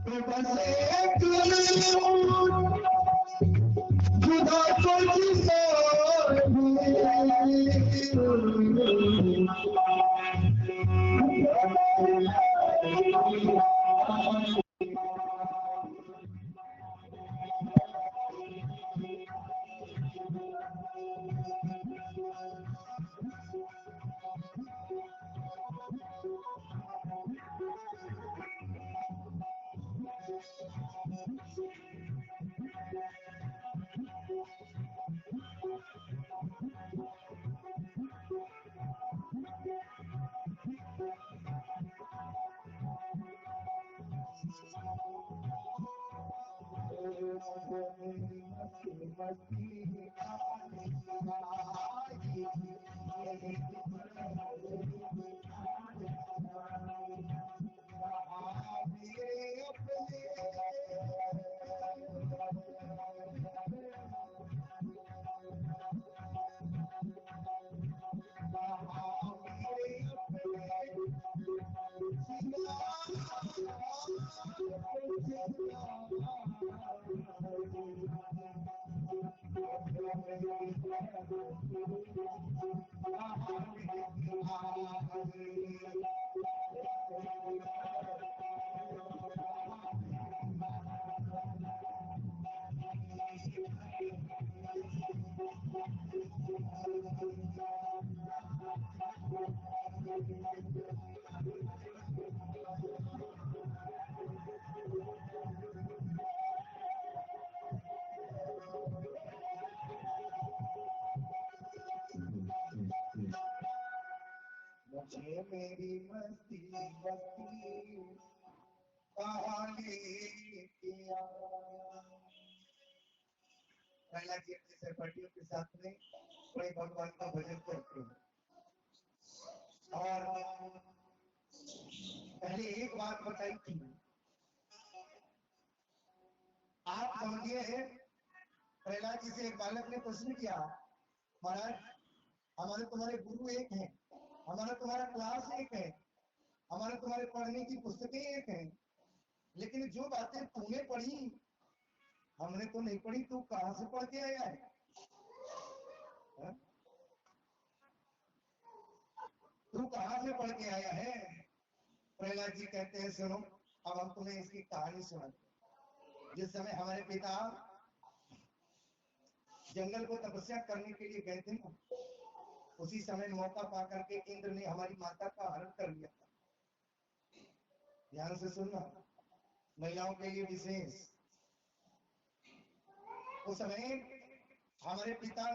तो बस एक जुदा कोई सोर मुझे मेरी मस्ती बस्ती कहानी किया। पहला जी अपने सहपाठियों के साथ में बड़े भगवान का भजन करते हैं। और पहले एक बात बताई थी, आप समझिए, प्रहलाद जी से एक बालक ने प्रश्न किया, महाराज हमारे तुम्हारे गुरु एक हैं, हमारा तुम्हारा क्लास एक है, हमारा तुम्हारे पढ़ने की पुस्तकें एक हैं, लेकिन जो बातें तूने पढ़ी हमने तो नहीं पढ़ी, तू कहां से पढ़ के आया है? तू कहां से पढ़ के आया है? प्रहलाद जी कहते हैं, सुनो अब हम तुम्हें इसकी कहानी सुनाते। जिस समय हमारे पिता जंगल को तपस्या करने के लिए गए थे ना, उसी समय मौका पा करके इंद्र ने हमारी माता का हरण कर लिया था। ध्यान से सुनना, महिलाओं के लिए विशेष। उस समय हमारे पिता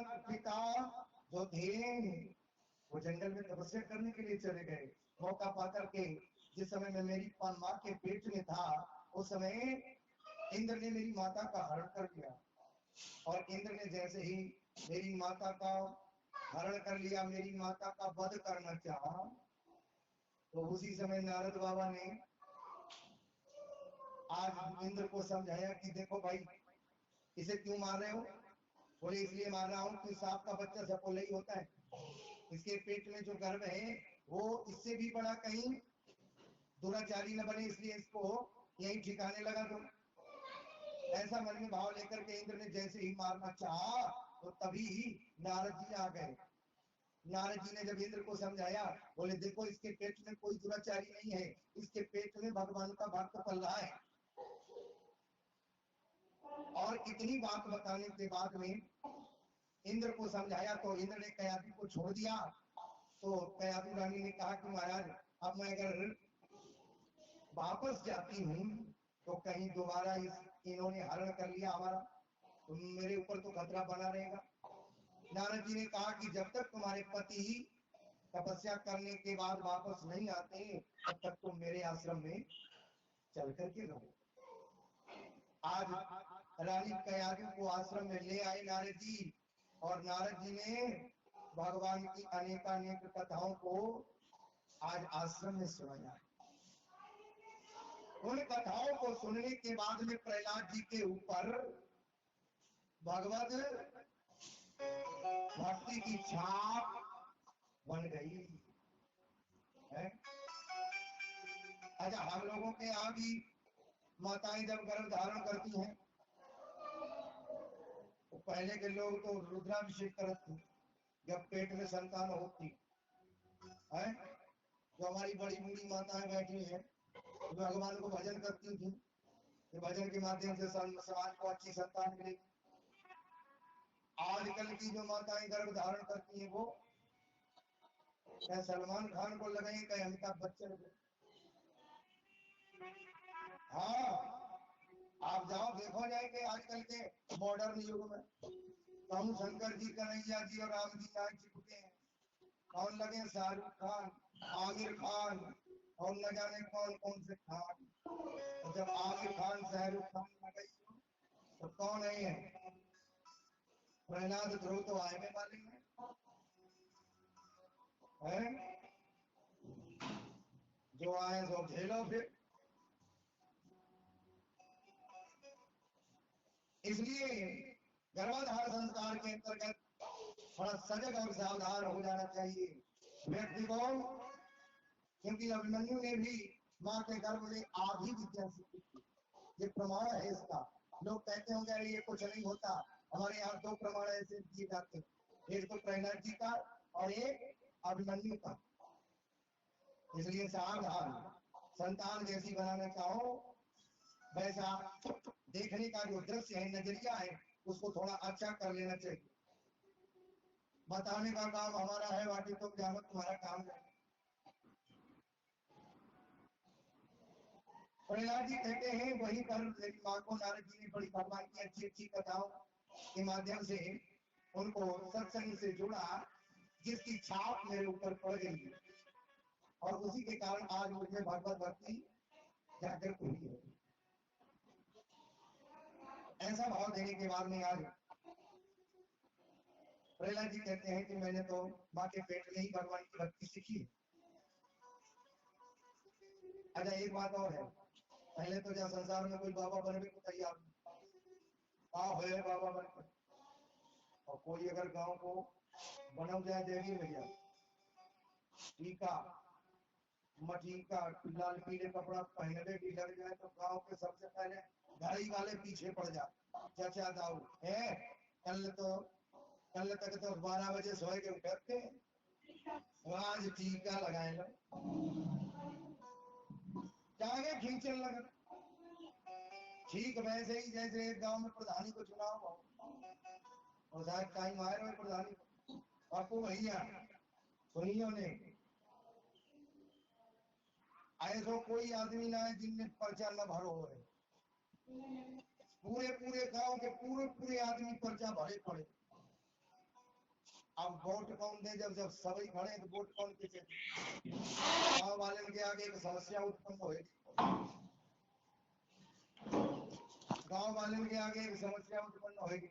जो थे वो जंगल में तपस्या करने के लिए चले गए। मौका पा करके जिस समय मैं मेरी माँ के पेट में था, उस समय इंद्र ने मेरी माता का हरण कर लिया। और इंद्र ने जैसे ही मेरी माता का हरण कर लिया, मेरी माता का वध करना चाहा, तो उसी समय नारद बाबा ने आज इंद्र को समझाया कि देखो भाई, इसे क्यों मार रहे हो? बोले इसलिए मार रहा हूं कि सांप का बच्चा सपोला ही होता है, इसके पेट में जो गर्भ है वो इससे भी बड़ा कहीं दुराचारी न बने, इसलिए इसको यही ठिकाने लगा दो। ऐसा मन में भाव लेकर के इंद्र ने जैसे ही मारना चाहा, तो तभी नारद जी आ गए। नारद जी ने जब इंद्र को समझाया, बोले देखो इसके पेट में कोई दुराचारी नहीं है, इसके पेट में भगवान का भक्त पल रहा है। और इतनी बात बताने के बाद में इंद्र को समझाया तो इंद्र ने कयादू को छोड़ दिया। तो कयादू रानी ने कहा कि महाराज अब मैं अगर वापस जाती हूँ तो कहीं दोबारा इन्होंने हरण कर लिया हमारा, तो मेरे ऊपर तो खतरा बना रहेगा। नारद जी ने कहा कि जब तक तुम्हारे पति तपस्या करने के बाद वापस नहीं आते, तब तक तुम मेरे आश्रम में चल करके रहो। आज रानी कयादू को आश्रम में ले आए नारद जी, और नारद जी ने भगवान की अनेकानेक कथाओं को आज आश्रम में सुनाया। उन कथाओं को सुनने के बाद में प्रहलाद जी के ऊपर भगवत भक्ति की छाप बन गई है। अच्छा, हम लोगों के यहाँ भी माताएं जब गर्भ धारण करती हैं तो पहले के लोग तो रुद्राभिषेक करते थे जब पेट में संतान होती है। जो हमारी बड़ी बूढ़ी माताएं बैठी हैं तो भगवान को भजन करती थी कि भजन के माध्यम से समाज को अच्छी संतान मिलेगी। आजकल की जो माताएं गर्भ धारण करती हैं वो क्या सलमान खान को लगाएंगे क्या अमिताभ बच्चन को? हाँ, आप जाओ देखो जाएंगे आजकल के मॉडर्न युग में हम शंकर जी, कन्हैया जी और राम जी नाच चुके हैं। कौन लगे? शाहरुख खान, आमिर खान और न जाने कौन कौन से खान। तो जब आमिर खान, शाहरुख खान लगे तो कौन है? प्रहलाद ध्रुव तो आए में वाले हैं। जो आए सो झेलो फिर। इसलिए गर्भाधार संस्कार के अंतर्गत थोड़ा सजग और सावधान हो जाना चाहिए व्यक्ति को, क्योंकि अभिमन्यु ने भी माँ के गर्भ में आधी विद्या सीखी थी। ये प्रमाण है इसका। लोग कहते होंगे ये कुछ नहीं होता। हमारे यहाँ दो प्रमाण ऐसे दिए जाते हैं, एक तो प्रहलाद जी का और एक अभिमन्यु का। इसलिए सावधान, संतान जैसी बनाना चाहो वैसा देखने का जो दृश्य है, नजरिया है, उसको थोड़ा अच्छा कर लेना चाहिए। बताने का काम हमारा है, बाकी तो क़यामत तुम्हारा काम है। प्रहलाद जी कहते हैं वहीं पर माँ को नारद जी ने बड़ी भगवान की अच्छी अच्छी कथाओं के माध्यम से उनको सत्संग से जोड़ा, जिसकी छाप मेरे ऊपर पड़ गई और उसी के कारण आज मुझे भगवत भक्ति जागृत हुई है। ऐसा भाव देने के बाद में आज प्रहलाद जी कहते हैं कि मैंने तो माँ के पेट में ही भगवान की भक्ति सीखी। अच्छा एक बात और है, पहले तो जब संसार में कोई बाबा बनने को तैयार है बाबा बनकर, और कोई अगर गांव को बनव जाए देवी भैया टीका मटीका लाल पीले कपड़ा पहनने भी लग जाए तो गांव के सबसे पहले घड़ी वाले पीछे पड़ जाए। चाचा दाऊ है कल तक तो 12 बजे सोए के उठते आज टीका लगाए लो जागे खींचने लगे। ठीक वैसे ही जैसे एक गांव में प्रधानी को चुनाव हो और शायद टाइम आए रहे प्रधानी आपको भैया सुनियो ने ऐसा कोई आदमी ना है जिनने पर्चा न भरो है। पूरे गांव के पूरे आदमी पर्चा भरे पड़े। अब वोट कौन दे? जब सभी खड़े तो वोट कौन किसे? गांव वाले के आगे एक समस्या उत्पन्न होगी। गांव वाले के आगे एक समस्या उत्पन्न होगी।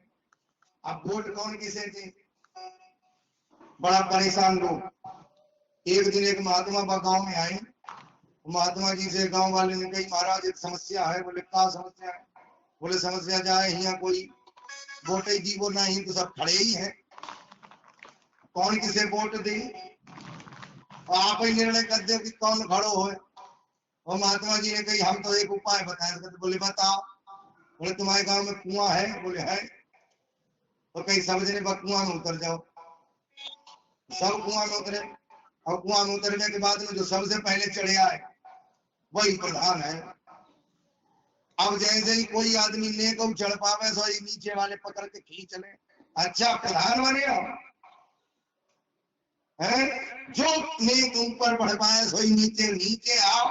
अब वोट कौन किसे दे? बड़ा परेशान लोग। एक दिन एक महात्मा गांव में आए, महात्मा जी से गांव वाले ने कही महाराज एक समस्या है। बोले क्या समस्या है? बोले समस्या जाए यहाँ कोई वोट दी वो नहीं तो सब खड़े ही है, कौन किसे वोट दे? आप ही निर्णय कर दे कि कौन खड़ो हो। और महात्मा जी ने कही हम तो एक उपाय बताए। तो बोले बताओ। बोले तुम्हारे गांव में कुआं है? बोले है। तो कहीं सब जने कुआं में उतर जाओ। सब कुआं में उतरे और कुआं में उतरने के बाद में जो सबसे पहले चढ़े आए वही प्रधान है। अब जैसे ही कोई आदमी ने को चढ़ पावे सो नीचे वाले पकड़ के खींच ले। अच्छा प्रधान बने हो है? जो नेक ऊपर बढ़ पाए सो नीचे आओ।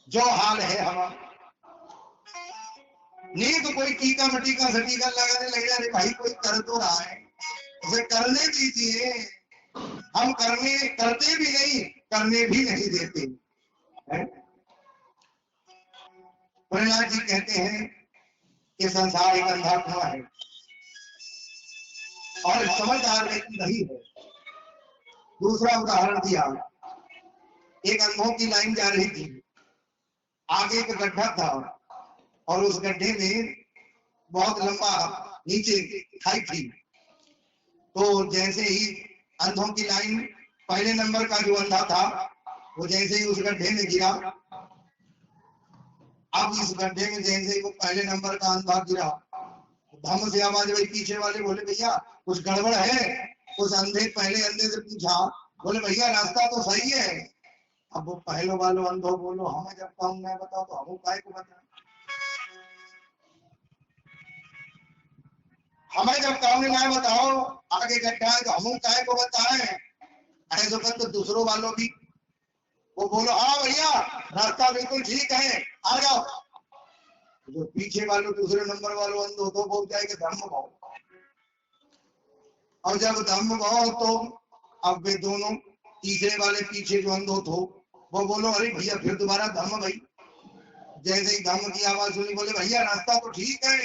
जो हाल है हमारा नहीं तो कोई टीका मटीका सटीका लगाने लग जा रहे भाई कोई कर तो रहा है उसे करने दीजिए। हम करते भी नहीं, करने भी नहीं देते। प्रहलाद जी कहते हैं कि संसार एक अंधा कुआं है और समझदार व्यक्ति नहीं है। दूसरा उदाहरण दिया, एक अंधों की लाइन जा रही थी, आगे एक गड्ढा था और उस गड्ढे में बहुत लंबा नीचे खाई थी। तो जैसे ही अंधों की लाइन, पहले नंबर का जो अंधा था वो जैसे ही उस गड्ढे में गिरा, अब इस गड्ढे में जैसे ही वो पहले नंबर का अंधा गिरा, धम से आवाज भाई, पीछे वाले बोले भैया कुछ गड़बड़ है। उस अंधे पहले अंधे से पूछा, बोले भैया रास्ता तो सही है। अब वो पहले वालों अंधो बोलो, हमें जब काम मैं बताओ तो हम काय को बताएं, हमें जब काम नहीं बताओ आगे गड्ढा है तो हम काय को बताएं। ऐसे तो दूसरों वालों भी वो बोलो हाँ भैया रास्ता बिल्कुल ठीक है आ जाओ। जो पीछे वालों दूसरे नंबर वालों अंधो तो बोल जाएगा धर्म भाव। और जब धर्म भाव तो अब वे दोनों तीसरे वाले पीछे जो अंधो थो वो बोलो अरे भैया फिर दोबारा धर्म भाई। जैसे ही धर्म की आवाज सुनी बोले भैया रास्ता तो ठीक है।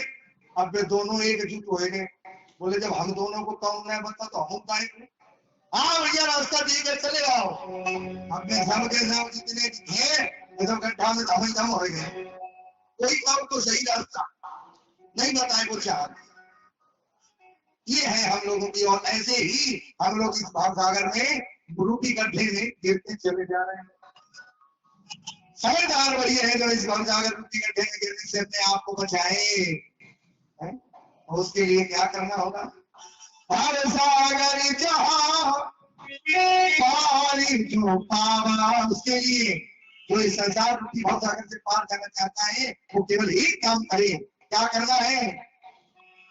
अब वे दोनों एकजुट हो गए, बोले जब हम दोनों को कौन नहीं बता तो हम काय को, हाँ भैया रास्ता ठीक है चले आओ। अपने सब के सब जितने थे ये सब गड्ढा में धम हो गए, कोई काम तो सही रास्ता नहीं बताए कुछ चाह। ये है हम लोगों की, और ऐसे ही हम लोग इस भावसागर में गुरु की गड्ढे में गिरते चले जा रहे हैं। समझदार वही है जो इस भावसागर की गड्ढे में गिरने से अपने आप को बचाए। उसके लिए क्या करना होगा, भावसागर जहाँ पारी जो पावा, उसके लिए जो इस संसार की भावसागर से पार करना चाहता है वो केवल एक काम करे। क्या करना है,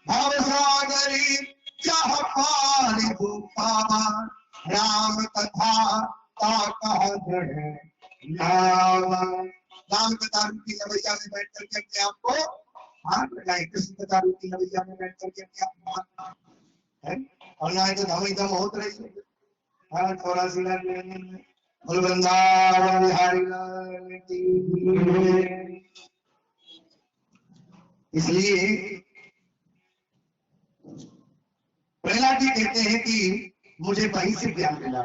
भावसागर जहाँ पारी जो पावा, राम कथा का राम कथा रूपी नवैया में बैठ करके अपने आपको हाथ लगाए, कृष्ण कथा रूपी नवैया में बैठ करके अपने आप है, और ना तो धम एकदम होत रही है। हाँ थोड़ा सी वृंदावन बिहारी लाल की। इसलिए प्रहलाद जी कहते हैं कि मुझे वहीं से ज्ञान मिला।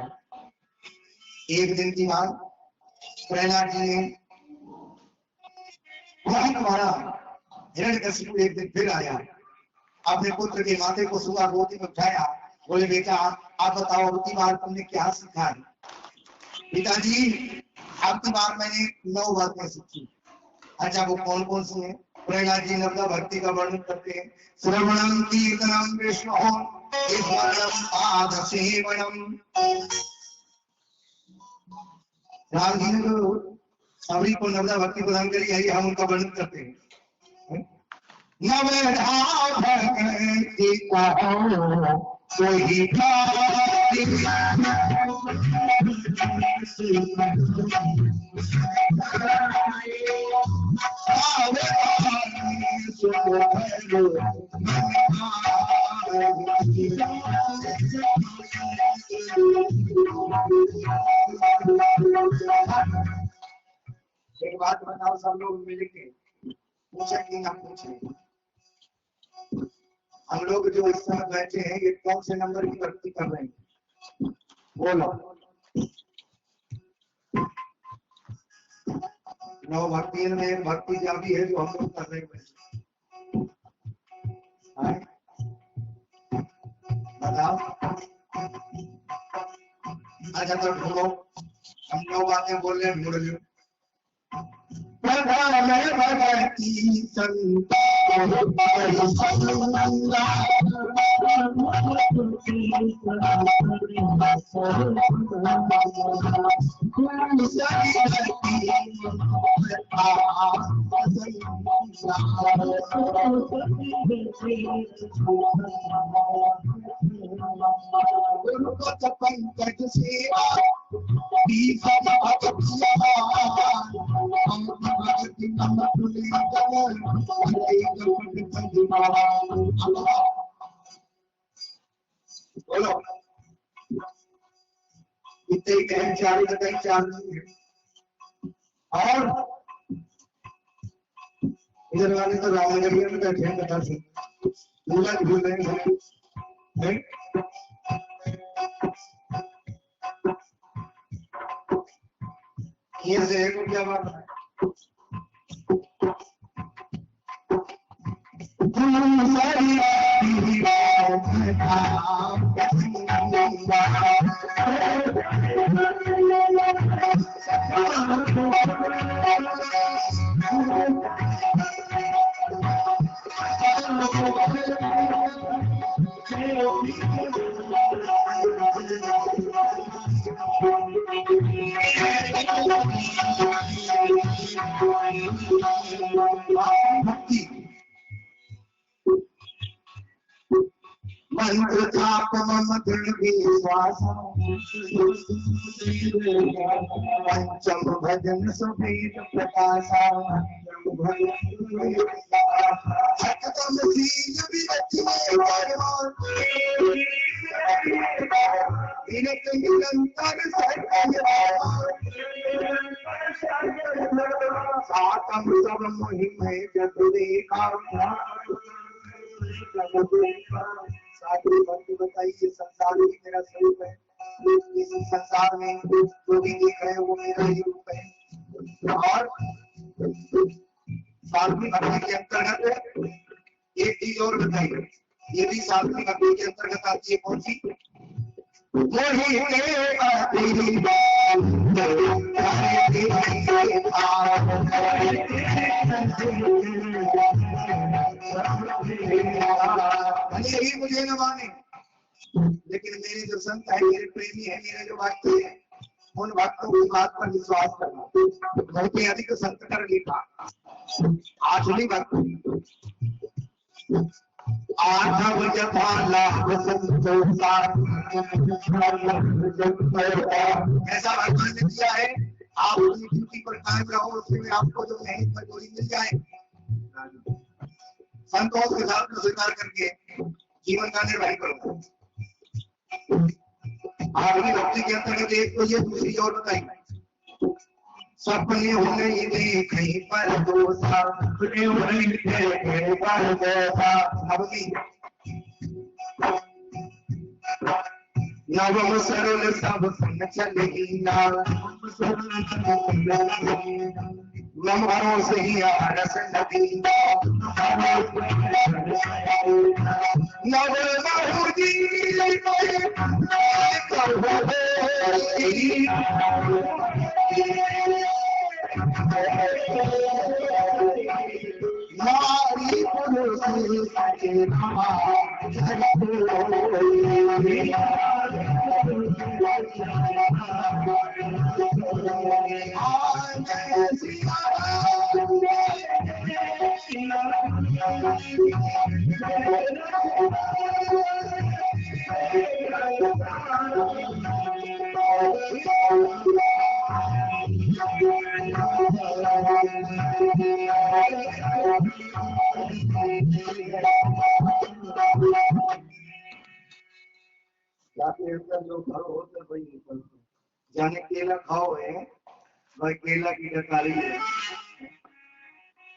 एक दिन की बात, प्रहलाद जी ने वहां तुम्हारा हिरण्यकशिपु एक दिन फिर आया, अपने पुत्र के माथे को सुबह गोदी में उठाया, बोले बेटा आप बताओ अब की बार तुमने क्या सीखा है। पिताजी अब की बार मैंने 9 बातें सीखी। अच्छा वो कौन कौन सी है। प्रहलाद जी नवदा भक्ति का वर्णन करते हैं, श्रवणम कीर्तनम विष्णु पाद सेवनम। राम जी ने जो सभी को नवदा भक्ति प्रदान करी है हम उनका वर्णन करते हैं। नवधा भक्ति कोई एक बात बताओ सब लोग मिलके, पूछे कि ना पूछे, हम लोग जो इस समय बैठे हैं ये कौन से नंबर की भक्ति कर रहे हैं बोलो। 9 भक्ति में एक भक्ति जा भी है जो हम लोग कर रहे हैं। बताओ अच्छा तो ढूंढो, हम 9 बातें बोल रहे हैं, ढूंढ लो। प्रधान भगति संत पंकज सेवा बोलो इतने कहीं चार कहीं चार नहीं है। और इधर वाले तो रामनगरिया में बैठे हैं, बता सकते पूरा भूल रहे हैं। ये से एक क्या बात है, मंत्र थाप मम दृढ़ विश्वास पंचम भजन सुभेद प्रकाशा शतम शील विरत निरंतर सातम सब मोहिमय जग देखा साधु भक्ति बताइए संसार ही मेरा स्वरूप है, इस संसार में जो भी देख रहे हैं वो मेरा ही रूप है। और साधु भक्ति के अंतर्गत एक चीज और बताइए, ये भी साधु भक्ति के अंतर्गत आती है कौन सी? यही मुझे न माने, लेकिन मेरे जो संत है, मेरे प्रेमी है, मेरे जो भक्त है, उन भक्तों की बात पर विश्वास करना। बहुत ही अधिक संत कर लिखा आठवीं भक्त आठव ऐसा भगवान ने दिया है। आप अपनी ड्यूटी पर कायम रहो, उसमें आपको जो मेहनत मजदूरी मिल जाए, संतोष के साथ स्वीकार करके जीवन का निर्वाह करो। आठवीं भक्ति के अंतर्गत एक तो ये, दूसरी और बताइए, सपने होने देखे पर दोसा, सपने होने देखे पर दोसा। अब भी नवम सरल सब संग चलेगी ना, नम भरोसे ही आरस नदी नव नारी पुरुष के जाने केला खाओ है भाई, केला की डकारी है,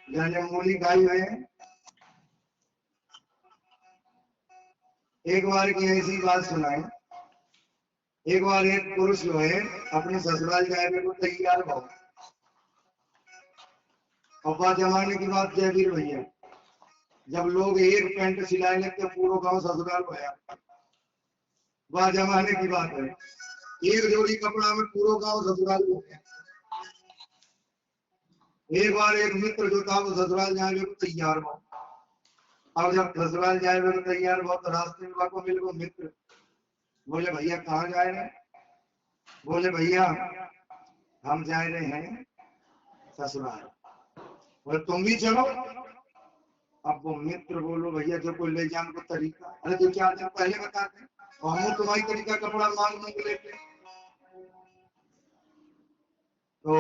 जाने मूली खाई है। एक बार की ऐसी बात सुनाए, एक बार एक पुरुष जो है अपने ससुराल जाने को तैयार हो। पापा जमाने की बात जयवीर भैया, जब लोग एक पैंट सिलाई लगते पूरा गांव ससुराल गया, वह जमाने की बात है। एक जोड़ी कपड़ा में पूरा गांव ससुराल हो गया। एक बार एक मित्र जो था वो ससुराल जाने को तैयार हुआ। अब जब ससुराल जाए तो तैयार हुआ तो रास्ते में को मिल गो मित्र, बोले भैया कहाँ जा रहे हैं? बोले भैया हम जा रहे हैं ससुराल। बोले तुम भी चलो। अब वो मित्र बोलो भैया जो कोई ले जाने को तरीका, अरे तो क्या दिन पहले बताते और हम तुम्हारी तरीका कपड़ा मांग लेते। तो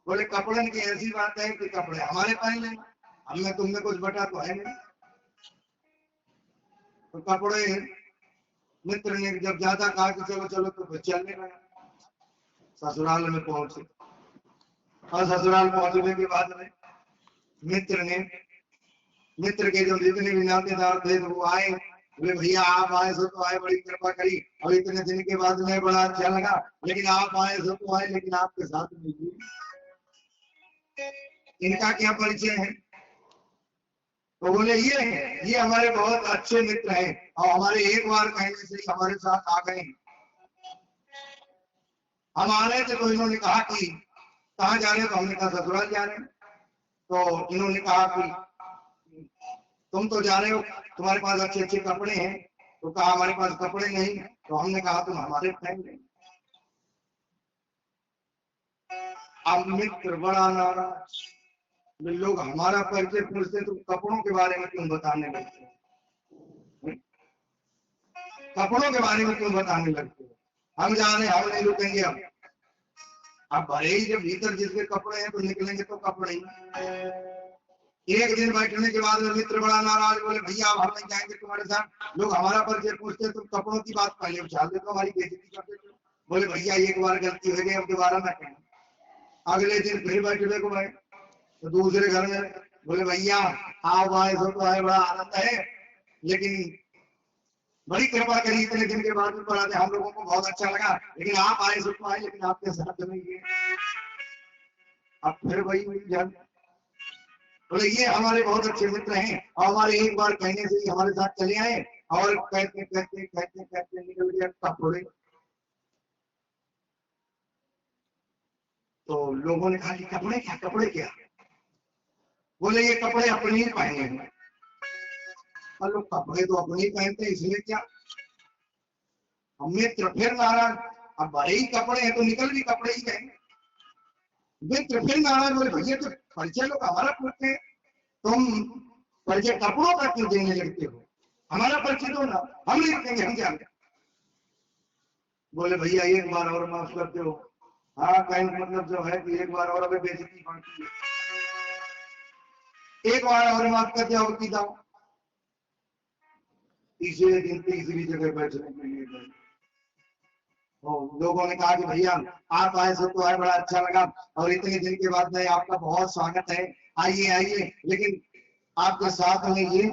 बोले कपड़े की ऐसी बात है कि कपड़े हमारे पहन लें, हमने तुमने कुछ बटा तो है नहीं। तो कपड़े मित्र ने जब ज्यादा कहा कि चलो चलो तो फिर चलने लगा। ससुराल में पहुंचे और ससुराल पहुंचने के बाद में मित्र के जो जितने भी नातेदार थे तो वो आए। बोले भैया आप आए सो तो आए, बड़ी कृपा करी, और इतने दिन के बाद में बड़ा अच्छा लगा, लेकिन आप आए सो तो आए, लेकिन आपके साथ नहीं। इनका क्या परिचय है? तो बोले ये हमारे बहुत अच्छे मित्र हैं और हमारे एक बार कहने से हमारे साथ आ गए। हम आ रहे थे तो इन्होंने कहा कि कहाँ जा रहे हैं? तो हमने कहा ससुराल जा रहे हैं। तो इन्होंने कहा कि तुम तो जा रहे हो, तुम्हारे पास अच्छे अच्छे कपड़े हैं। तो कहा हमारे पास कपड़े नहीं। तो हमने कहा तुम हमारे फ्रेंड नहीं। अब मित्र बड़ा नाराज, लोग हमारा परिचय पूछते तो कपड़ों के बारे में क्यों बताने लगते हो? कपड़ों के बारे में क्यों बताने लगते हो? हम जाने, हम नहीं रुकेंगे। अब भले ही जब भीतर जिसके कपड़े हैं तो निकलेंगे तो कपड़े ही। एक दिन बैठने के बाद मित्र बड़ा नाराज, बोले भैया अब हम नहीं जाएंगे तुम्हारे साथ, लोग हमारा परिचय पूछते तुम कपड़ों की बात पहले उछाल देते, हमारी बेइज्जती करते थे। बोले भैया एक बार गलती हो गई, अब दोबारा ना कहें। अगले दिन फिर बैठने को गए तो दूसरे घर में बोले भैया आओ आए सो तो आए, बड़ा आनंद है, लेकिन बड़ी कृपा करी, इतने दिन के बाद में पढ़ा थे, हम लोगों को बहुत अच्छा लगा, लेकिन आप आए सो तो आए, लेकिन आपके साथ नहीं गए। अब फिर वही जान बोले ये हमारे बहुत अच्छे मित्र हैं और हमारे एक बार कहने से ही हमारे साथ चले आए और कहते कहते कहते कहते निकल गया कपड़े। तो लोगों ने कहा कि कपड़े क्या, कपड़े क्या? बोले ये कपड़े अपने ही पहने हैं। और लोग कपड़े तो अपने ही पहनते हैं, इसलिए क्या? मित्र फिर नाराज, अब बड़े ही कपड़े हैं तो निकल भी कपड़े ही गए। मित्र फिर नाराज, बोले भैया तो परिचय लोग हमारा पूछते हैं, तुम परिचय कपड़ों का क्यों देने लगते हो? हमारा परिचय दो ना, हम नहीं रखेंगे, हम जानते। बोले भैया एक बार और माफ कर दो। हाँ कहने का मतलब जो है कि एक बार और अभी बेइज्जती बढ़ती है, एक बार और माफ कर दिया और की जाओ। तीसरे दिन तीसरी जगह बैठने के लिए गए। लोगों ने कहा कि भैया आप आए सो तो आए, बड़ा अच्छा लगा और इतने दिन के बाद में आपका बहुत स्वागत है, आइए आइए, लेकिन आपके साथ में ये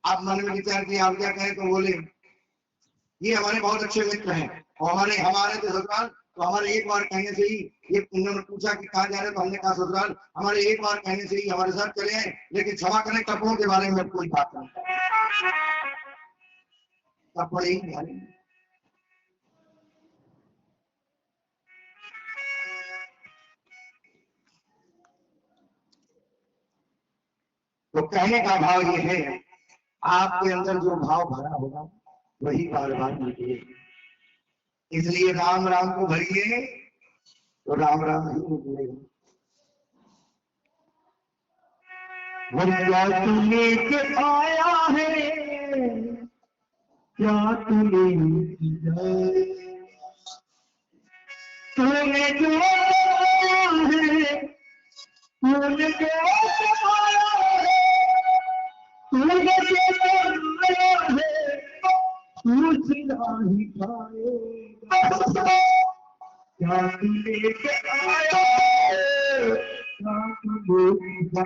आप मन में विचार किया आप क्या कहें? तो बोले ये हमारे बहुत अच्छे मित्र हैं और हमारे तो ससुराल, तो हमारे एक बार कहने से ही ये उन्होंने पूछा कि कहाँ जा रहे, तो हमने कहा ससुराल, हमारे एक बार कहने से ही हमारे साथ चले आए, लेकिन क्षमा करें कपड़ों के बारे में कोई बात नहीं, कपड़े ही नहीं। तो कहने का भाव ये है, आपके अंदर जो भाव भरा होगा वही बार बार निकले। इसलिए राम राम को भरिए तो राम राम ही निकलेगा। क्या तू लेके आया है, क्या तू लेके तूने जो है, तूने जो आया है, तूने जो आया है, तू सिला ही पाएगा। क्या तू लेके आया है, क्या तू लेके